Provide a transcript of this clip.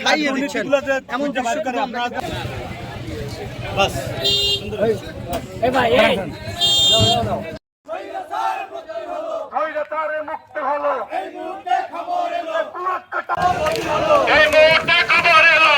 খাইয়ে দিচ্ছেন এমন দৃশ্য কিন্তু আমরা বাস এই ভাই এই মুক্তি হলো এই মুহূর্তে খবর এলো এই মুহূর্তে খবর এলো